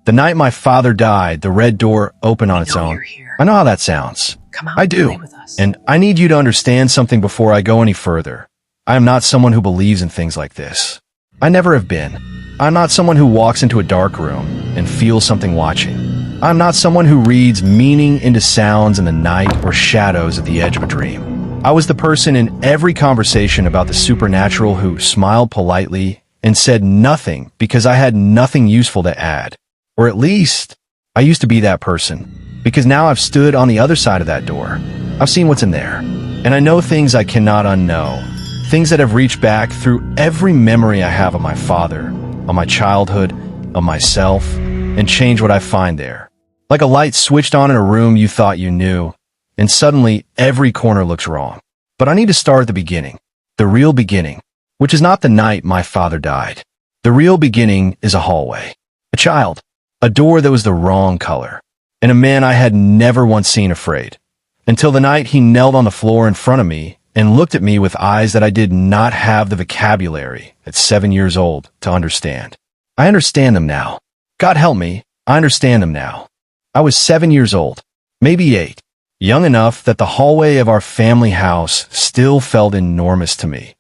The night my father died, the red door opened on its know own. you're here. I know how that sounds. Come out I and do. play with us. And I need you to understand something before I go any further. I am not someone who believes in things like this. I never have been. I'm not someone who walks into a dark room and feels something watching. I'm not someone who reads meaning into sounds in the night or shadows at the edge of a dream. I was the person in every conversation about the supernatural who smiled politely and said nothing because I had nothing useful to add. Or at least, I used to be that person, because now I've stood on the other side of that door. I've seen what's in there, and I know things I cannot unknow, things that have reached back through every memory I have of my father, of my childhood, of myself, and change what I find there. Like a light switched on in a room you thought you knew, and suddenly every corner looks wrong. But I need to start at the beginning, the real beginning, which is not the night my father died. The real beginning is a hallway, a child, a door that was the wrong color, and a man I had never once seen afraid, until the night he knelt on the floor in front of me and looked at me with eyes that I did not have the vocabulary at 7 years old to understand. I understand them now. God help me, I understand them now. I was 7 years old, maybe 8, young enough that the hallway of our family house still felt enormous to me.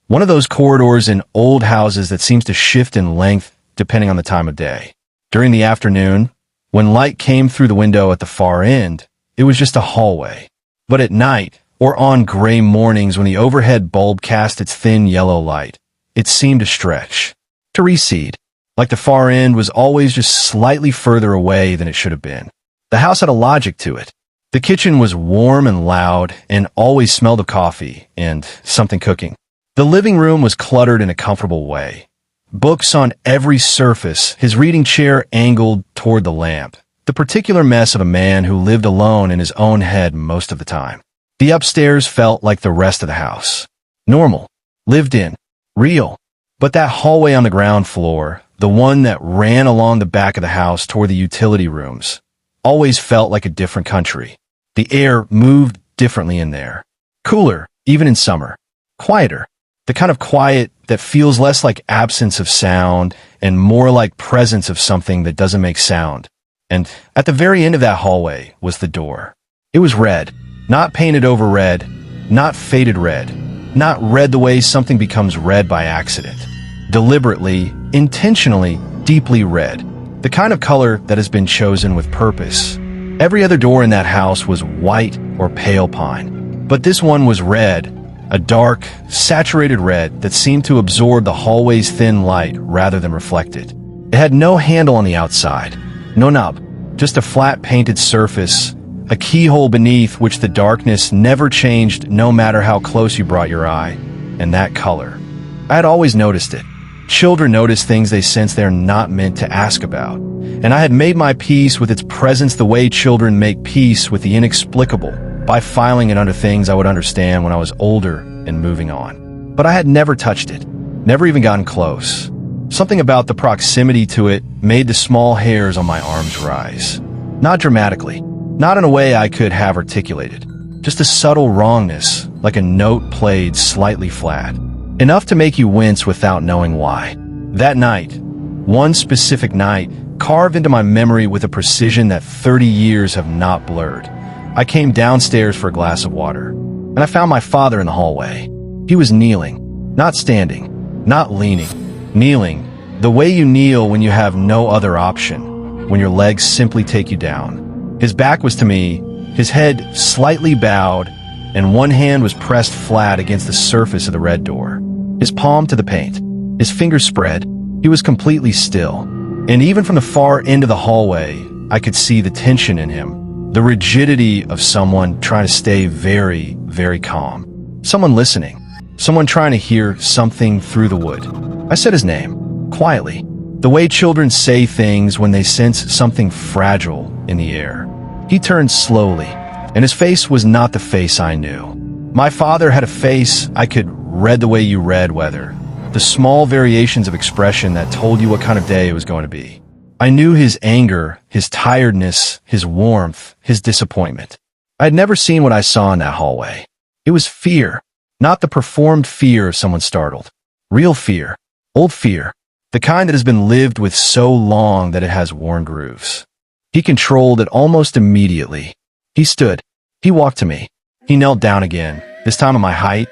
One of those corridors in old houses that seems to shift in length depending on the time of day. During the afternoon, when light came through the window at the far end, it was just a hallway. But at night, or on gray mornings when the overhead bulb cast its thin yellow light, it seemed to stretch, to recede, like the far end was always just slightly further away than it should have been. The house had a logic to it. The kitchen was warm and loud and always smelled of coffee and something cooking. The living room was cluttered in a comfortable way. Books on every surface, his reading chair angled toward the lamp, the particular mess of a man who lived alone in his own head most of the time. The upstairs felt like the rest of the house. Normal, lived in, real. But that hallway on the ground floor, the one that ran along the back of the house toward the utility rooms, always felt like a different country. The air moved differently in there. Cooler, even in summer. Quieter. The kind of quiet that feels less like absence of sound and more like presence of something that doesn't make sound. And at the very end of that hallway was the door. It was red. Not painted over red, not faded red, not red the way something becomes red by accident. Deliberately, intentionally, deeply red. The kind of color that has been chosen with purpose. Every other door in that house was white or pale pine. But this one was red, a dark, saturated red that seemed to absorb the hallway's thin light rather than reflect it. It had no handle on the outside, no knob, just a flat painted surface, a keyhole beneath which the darkness never changed no matter how close you brought your eye, and that color. I had always noticed it. Children notice things they sense they're not meant to ask about, and I had made my peace with its presence the way children make peace with the inexplicable, by filing it under things I would understand when I was older and moving on. But I had never touched it, never even gotten close. Something about the proximity to it made the small hairs on my arms rise. Not dramatically. Not in a way I could have articulated. Just a subtle wrongness, like a note played slightly flat. Enough to make you wince without knowing why. That night, one specific night, carved into my memory with a precision that 30 years have not blurred. I came downstairs for a glass of water, and I found my father in the hallway. He was kneeling, not standing, not leaning, kneeling, the way you kneel when you have no other option, when your legs simply take you down. His back was to me, his head slightly bowed, and one hand was pressed flat against the surface of the red door. His palm to the paint, his fingers spread. He was completely still, and even from the far end of the hallway, I could see the tension in him, the rigidity of someone trying to stay very, very calm. Someone listening, someone trying to hear something through the wood. I said his name, quietly, the way children say things when they sense something fragile in the air. He turned slowly, and his face was not the face I knew. My father had a face I could read the way you read weather, the small variations of expression that told you what kind of day it was going to be. I knew his anger, his tiredness, his warmth, his disappointment. I had never seen what I saw in that hallway. It was fear, not the performed fear of someone startled. Real fear, old fear, The kind that has been lived with so long that it has worn grooves. He controlled it almost immediately. He stood. He walked to me. He knelt down again, this time at my height,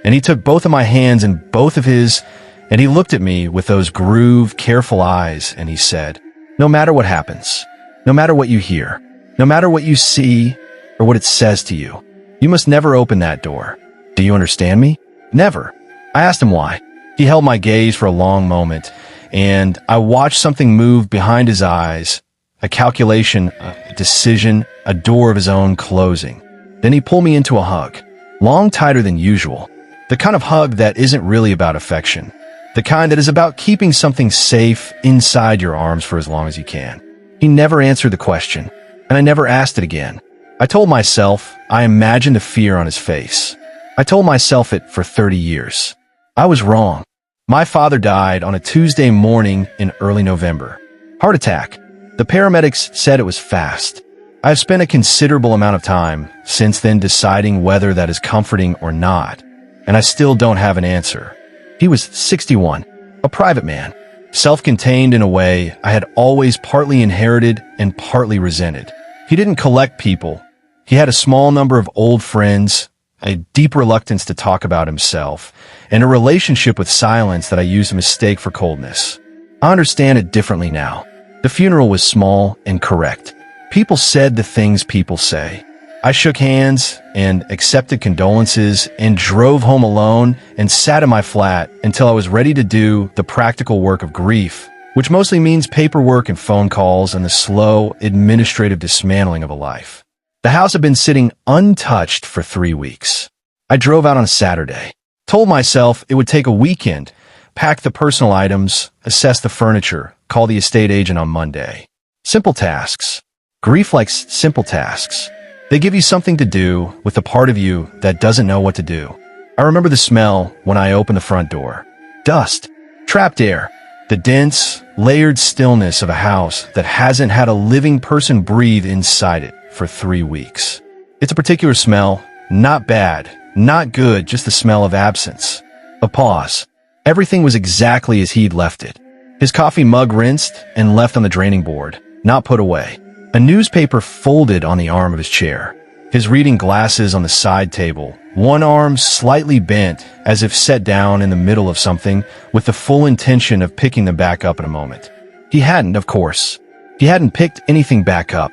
and he took both of my hands in both of his, and he looked at me with those grooved, careful eyes, and he said, "No matter what happens, no matter what you hear, no matter what you see or what it says to you, you must never open that door. Do you understand me?" Never. I asked him why. He held my gaze for a long moment, and I watched something move behind his eyes, a calculation, a decision, a door of his own closing. Then he pulled me into a hug, long tighter than usual, the kind of hug that isn't really about affection, the kind that is about keeping something safe inside your arms for as long as you can. He never answered the question, and I never asked it again. I told myself, I imagined the fear on his face. I told myself it for 30 years. I was wrong. My father died on a Tuesday morning in early November. Heart attack. The paramedics said it was fast. I've spent a considerable amount of time since then deciding whether that is comforting or not, and I still don't have an answer. He was 61, a private man, self-contained in a way I had always partly inherited and partly resented. He didn't collect people. He had a small number of old friends, a deep reluctance to talk about himself, and a relationship with silence that I used to mistake for coldness. I understand it differently now. The funeral was small and correct. People said the things people say. I shook hands and accepted condolences and drove home alone and sat in my flat until I was ready to do the practical work of grief, which mostly means paperwork and phone calls and the slow, administrative dismantling of a life. The house had been sitting untouched for 3 weeks. I drove out on Saturday, told myself it would take a weekend, pack the personal items, assess the furniture, call the estate agent on Monday. Simple tasks. Grief likes simple tasks. They give you something to do with the part of you that doesn't know what to do. I remember the smell when I opened the front door. Dust. Trapped air. The dense, layered stillness of a house that hasn't had a living person breathe inside it for 3 weeks. It's a particular smell, not bad, not good, just the smell of absence. A pause. Everything was exactly as he'd left it. His coffee mug rinsed and left on the draining board, not put away. A newspaper folded on the arm of his chair. His reading glasses on the side table, one arm slightly bent as if set down in the middle of something with the full intention of picking them back up in a moment. He hadn't, of course. He hadn't picked anything back up.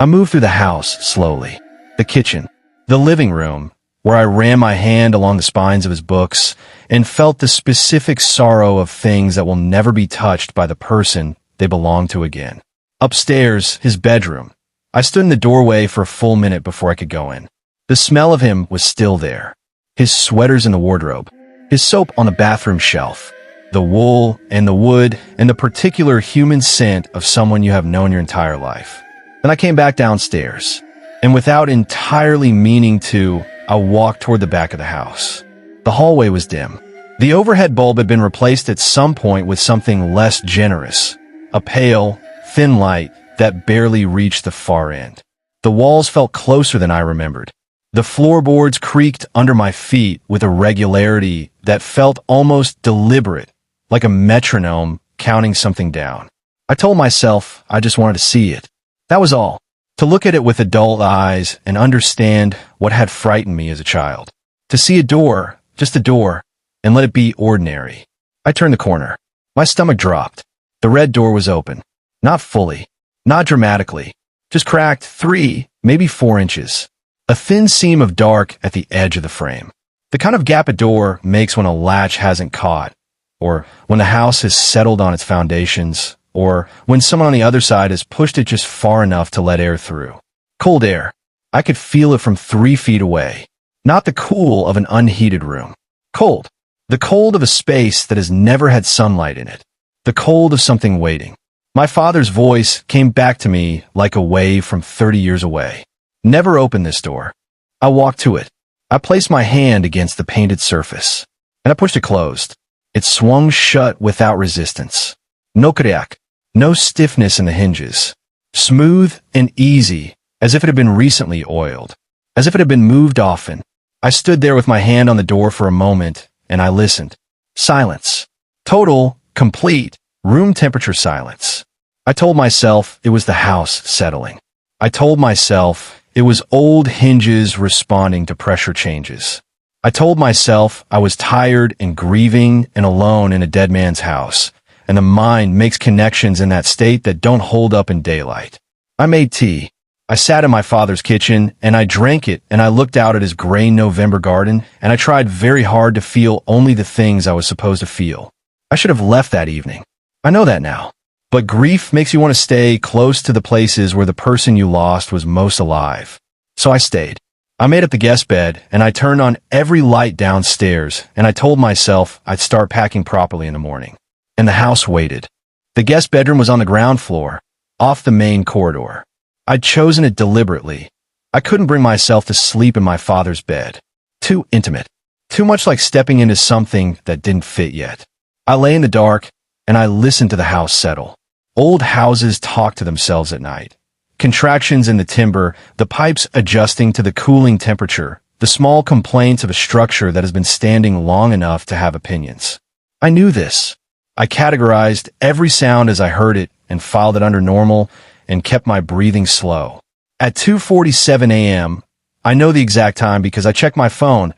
I moved through the house slowly. The kitchen, the living room, where I ran my hand along the spines of his books and felt the specific sorrow of things that will never be touched by the person they belong to again. Upstairs, his bedroom. I stood in the doorway for a full minute before I could go in. The smell of him was still there. His sweaters in the wardrobe, his soap on the bathroom shelf, the wool and the wood and the particular human scent of someone you have known your entire life. Then I came back downstairs, and without entirely meaning to, I walked toward the back of the house. The hallway was dim. The overhead bulb had been replaced at some point with something less generous, a pale, thin light that barely reached the far end. The walls felt closer than I remembered. The floorboards creaked under my feet with a regularity that felt almost deliberate, like a metronome counting something down. I told myself I just wanted to see it. That was all. To look at it with adult eyes and understand what had frightened me as a child. To see a door, just a door, and let it be ordinary. I turned the corner. My stomach dropped. The red door was open. Not fully. Not dramatically. Just cracked 3, maybe 4 inches. A thin seam of dark at the edge of the frame. The kind of gap a door makes when a latch hasn't caught, or when the house has settled on its foundations, or when someone on the other side has pushed it just far enough to let air through. Cold air. I could feel it from 3 feet away. Not the cool of an unheated room. Cold. The cold of a space that has never had sunlight in it. The cold of something waiting. My father's voice came back to me like a wave from 30 years away. Never open this door. I walked to it. I placed my hand against the painted surface, and I pushed it closed. It swung shut without resistance. No crack, no stiffness in the hinges. Smooth and easy, as if it had been recently oiled, as if it had been moved often. I stood there with my hand on the door for a moment, and I listened. Silence. Total, complete, Room temperature silence. I told myself it was the house settling. I told myself it was old hinges responding to pressure changes. I told myself I was tired and grieving and alone in a dead man's house, and the mind makes connections in that state that don't hold up in daylight. I made tea. I sat in my father's kitchen, and I drank it, and I looked out at his gray November garden, and I tried very hard to feel only the things I was supposed to feel. I should have left that evening. I know that now. But grief makes you want to stay close to the places where the person you lost was most alive. So I stayed. I made up the guest bed, and I turned on every light downstairs, and I told myself I'd start packing properly in the morning. And the house waited. The guest bedroom was on the ground floor, off the main corridor. I'd chosen it deliberately. I couldn't bring myself to sleep in my father's bed. Too intimate. Too much like stepping into something that didn't fit yet. I lay in the dark, and I listened to the house settle. Old houses talk to themselves at night. Contractions in the timber, the pipes adjusting to the cooling temperature, the small complaints of a structure that has been standing long enough to have opinions. I knew this. I categorized every sound as I heard it and filed it under normal and kept my breathing slow. At 2:47 a.m., I know the exact time because I checked my phone.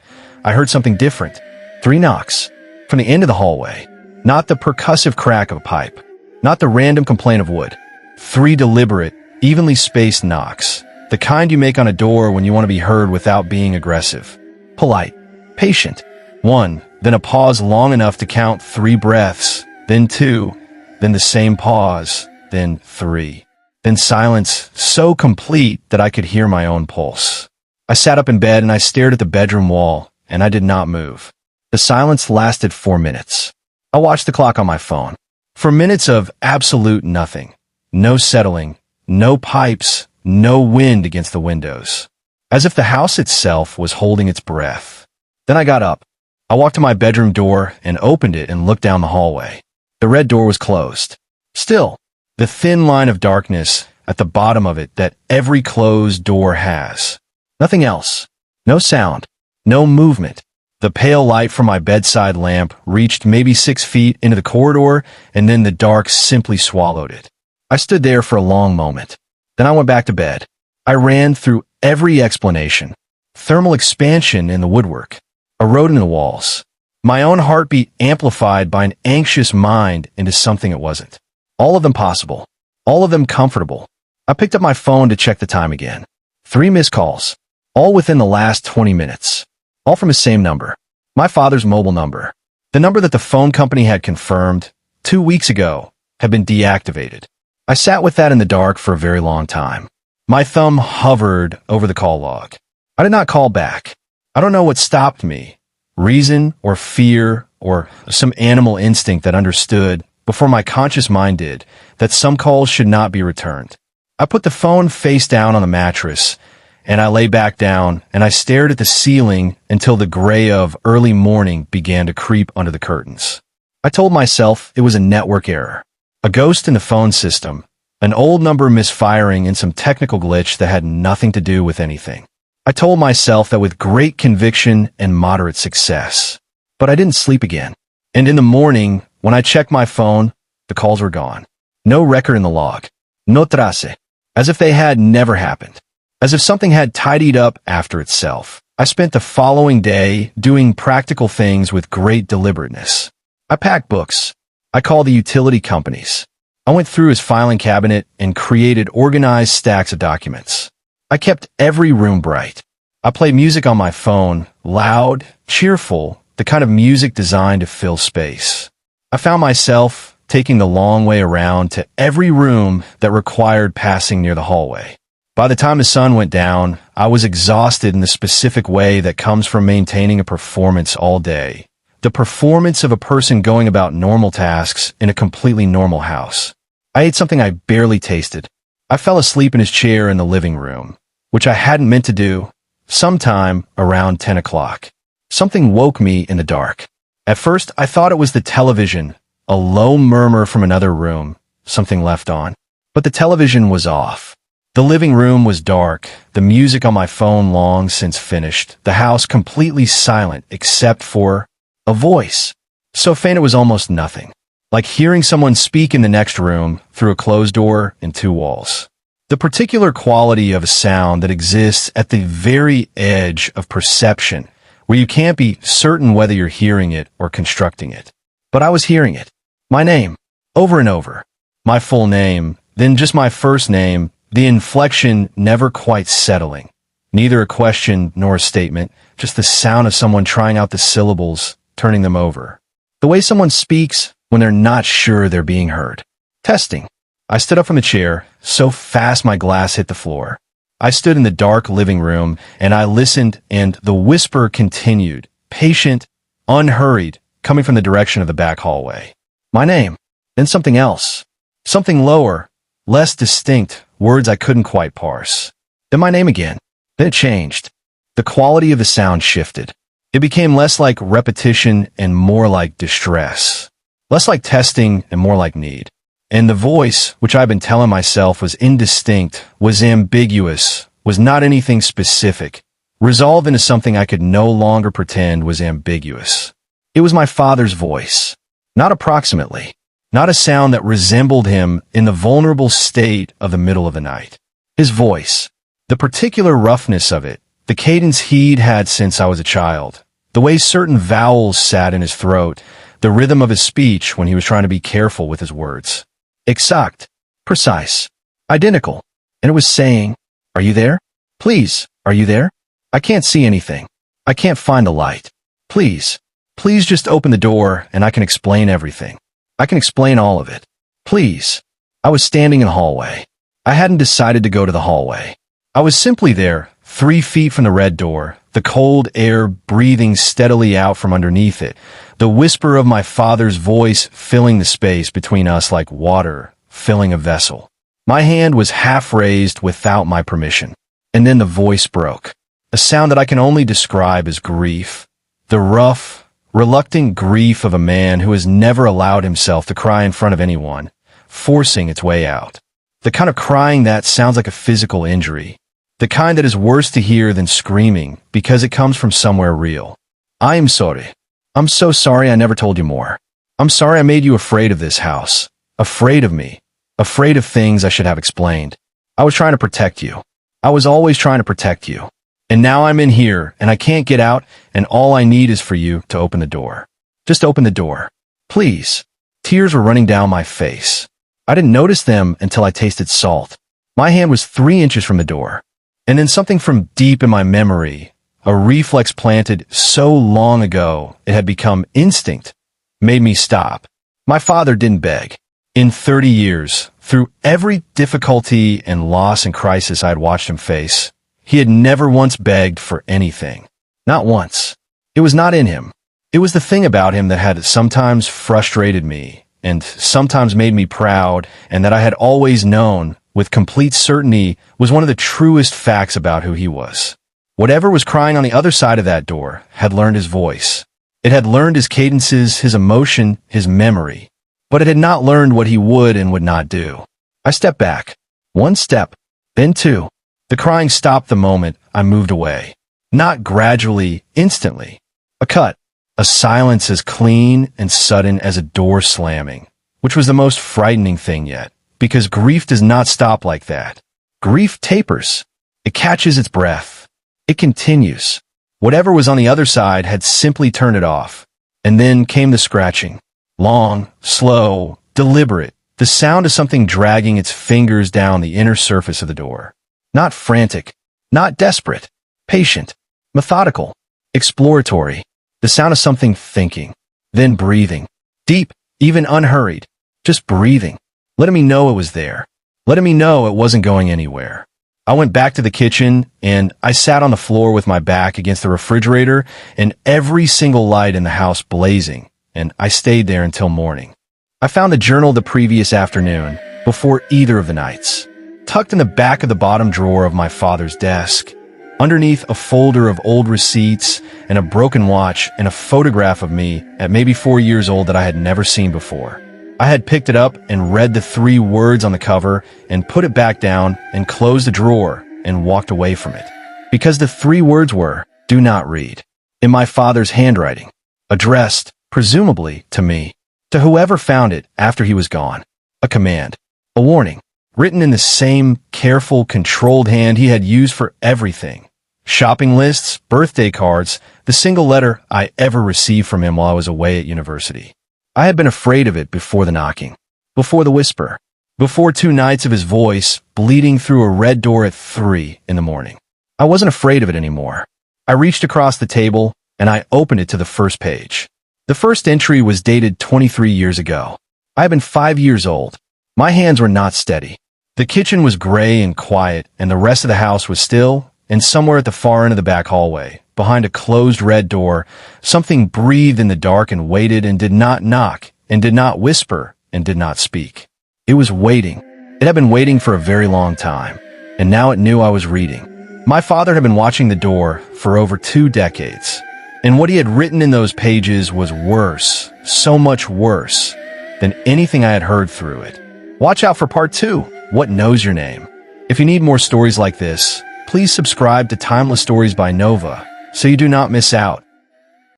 I heard something different. 3 knocks. From the end of the hallway. Not the percussive crack of a pipe. Not the random complaint of wood. 3 deliberate, evenly spaced knocks. The kind you make on a door when you want to be heard without being aggressive. Polite. Patient. 1, then a pause long enough to count 3 breaths. Then 2, then the same pause. Then 3. Then silence so complete that I could hear my own pulse. I sat up in bed and I stared at the bedroom wall, and I did not move. The silence lasted 4 minutes. I watched the clock on my phone. 4 minutes of absolute nothing. No settling, no pipes, no wind against the windows. As if the house itself was holding its breath. Then I got up. I walked to my bedroom door and opened it and looked down the hallway. The red door was closed. Still, the thin line of darkness at the bottom of it that every closed door has. Nothing else. No sound. No movement. The pale light from my bedside lamp reached maybe 6 feet into the corridor, and then the dark simply swallowed it. I stood there for a long moment. Then I went back to bed. I ran through every explanation. Thermal expansion in the woodwork. Eroding the walls. My own heartbeat amplified by an anxious mind into something it wasn't. All of them possible. All of them comfortable. I picked up my phone to check the time again. 3 missed calls. All within the last 20 minutes. All from his same number. My father's mobile number. The number that the phone company had confirmed 2 weeks ago had been deactivated. I sat with that in the dark for a very long time. My thumb hovered over the call log. I did not call back. I don't know what stopped me. Reason or fear or some animal instinct that understood, before my conscious mind did, that some calls should not be returned. I put the phone face down on the mattress, and I lay back down, and I stared at the ceiling until the gray of early morning began to creep under the curtains. I told myself it was a network error, a ghost in the phone system, an old number misfiring and some technical glitch that had nothing to do with anything. I told myself that with great conviction and moderate success. But I didn't sleep again. And in the morning, when I checked my phone, the calls were gone. No record in the log. No trace. As if they had never happened. As if something had tidied up after itself. I spent the following day doing practical things with great deliberateness. I packed books. I called the utility companies. I went through his filing cabinet and created organized stacks of documents. I kept every room bright. I played music on my phone, loud, cheerful, the kind of music designed to fill space. I found myself taking the long way around to every room that required passing near the hallway. By the time the sun went down, I was exhausted in the specific way that comes from maintaining a performance all day. The performance of a person going about normal tasks in a completely normal house. I ate something I barely tasted. I fell asleep in his chair in the living room, which I hadn't meant to do, sometime around 10 o'clock. Something woke me in the dark. At first, I thought it was the television, a low murmur from another room, something left on. But the television was off. The living room was dark, the music on my phone long since finished, the house completely silent except for a voice. So faint it was almost nothing. like hearing someone speak in the next room through a closed door and two walls. The particular quality of a sound that exists at the very edge of perception, where you can't be certain whether you're hearing it or constructing it. But I was hearing it. My name, over and over. My full name, then just my first name, the inflection never quite settling. Neither a question nor a statement, just the sound of someone trying out the syllables, turning them over. The way someone speaks when they're not sure they're being heard. Testing. I stood up from the chair, so fast my glass hit the floor. I stood in the dark living room, and I listened, and the whisper continued, patient, unhurried, coming from the direction of the back hallway. My name, then something else. Something lower, less distinct, words I couldn't quite parse. Then my name again. Then it changed. The quality of the sound shifted. It became less like repetition and more like distress. Less like testing and more like need. And the voice, which I've been telling myself was indistinct, was ambiguous, was not anything specific, resolved into something I could no longer pretend was ambiguous. It was my father's voice. Not approximately. Not a sound that resembled him in the vulnerable state of the middle of the night. His voice. The particular roughness of it. The cadence he'd had since I was a child. The way certain vowels sat in his throat. The rhythm of his speech when he was trying to be careful with his words. Exact. Precise. Identical. And it was saying, "Are you there? Please, are you there? I can't see anything. I can't find the light. Please, please just open the door and I can explain everything. I can explain all of it. Please." I was standing in the hallway. I hadn't decided to go to the hallway. I was simply there, 3 feet from the red door, the cold air breathing steadily out from underneath it, the whisper of my father's voice filling the space between us like water filling a vessel. My hand was half raised without my permission. And then the voice broke. A sound that I can only describe as grief. The rough, reluctant grief of a man who has never allowed himself to cry in front of anyone, forcing its way out. The kind of crying that sounds like a physical injury. The kind that is worse to hear than screaming because it comes from somewhere real. I am sorry. I'm so sorry I never told you more. I'm sorry I made you afraid of this house. Afraid of me. Afraid of things I should have explained. I was trying to protect you. I was always trying to protect you. And now I'm in here, and I can't get out, and all I need is for you to open the door. Just open the door. Please. Tears were running down my face. I didn't notice them until I tasted salt. My hand was 3 inches from the door. And then something from deep in my memory, a reflex planted so long ago it had become instinct, made me stop. My father didn't beg. In 30 years, through every difficulty and loss and crisis I had watched him face, he had never once begged for anything. Not once. It was not in him. It was the thing about him that had sometimes frustrated me and sometimes made me proud, and that I had always known with complete certainty was one of the truest facts about who he was. Whatever was crying on the other side of that door had learned his voice. It had learned his cadences, his emotion, his memory. But it had not learned what he would and would not do. I stepped back. 1 step, then 2. The crying stopped the moment I moved away. Not gradually, instantly. A cut. A silence as clean and sudden as a door slamming, which was the most frightening thing yet. Because grief does not stop like that. Grief tapers. It catches its breath. It continues. Whatever was on the other side had simply turned it off. And then came the scratching. Long, slow, deliberate. The sound of something dragging its fingers down the inner surface of the door. Not frantic. Not desperate. Patient. Methodical. Exploratory. The sound of something thinking. Then breathing. Deep, even unhurried. Just breathing. Letting me know it was there. Letting me know it wasn't going anywhere. I went back to the kitchen, and I sat on the floor with my back against the refrigerator and every single light in the house blazing, and I stayed there until morning. I found the journal the previous afternoon, before either of the nights, tucked in the back of the bottom drawer of my father's desk, underneath a folder of old receipts and a broken watch and a photograph of me at maybe 4 years old that I had never seen before. I had picked it up and read the 3 words on the cover and put it back down and closed the drawer and walked away from it. Because the 3 words were, "Do not read," in my father's handwriting, addressed, presumably, to me. To whoever found it after he was gone, a command, a warning, written in the same careful, controlled hand he had used for everything. Shopping lists, birthday cards, the single letter I ever received from him while I was away at university. I had been afraid of it before the knocking, before the whisper, before 2 nights of his voice bleeding through a red door at 3 in the morning. I wasn't afraid of it anymore. I reached across the table and I opened it to the first page. The first entry was dated 23 years ago. I had been 5 years old. My hands were not steady. The kitchen was gray and quiet, and the rest of the house was still, and somewhere at the far end of the back hallway, behind a closed red door, something breathed in the dark and waited and did not knock, and did not whisper, and did not speak. It was waiting. It had been waiting for a very long time, and now it knew I was reading. My father had been watching the door for over 2 decades, and what he had written in those pages was worse, so much worse, than anything I had heard through it. Watch out for part 2, What Knows Your Name? If you need more stories like this, please subscribe to Timeless Stories by Nova so you do not miss out.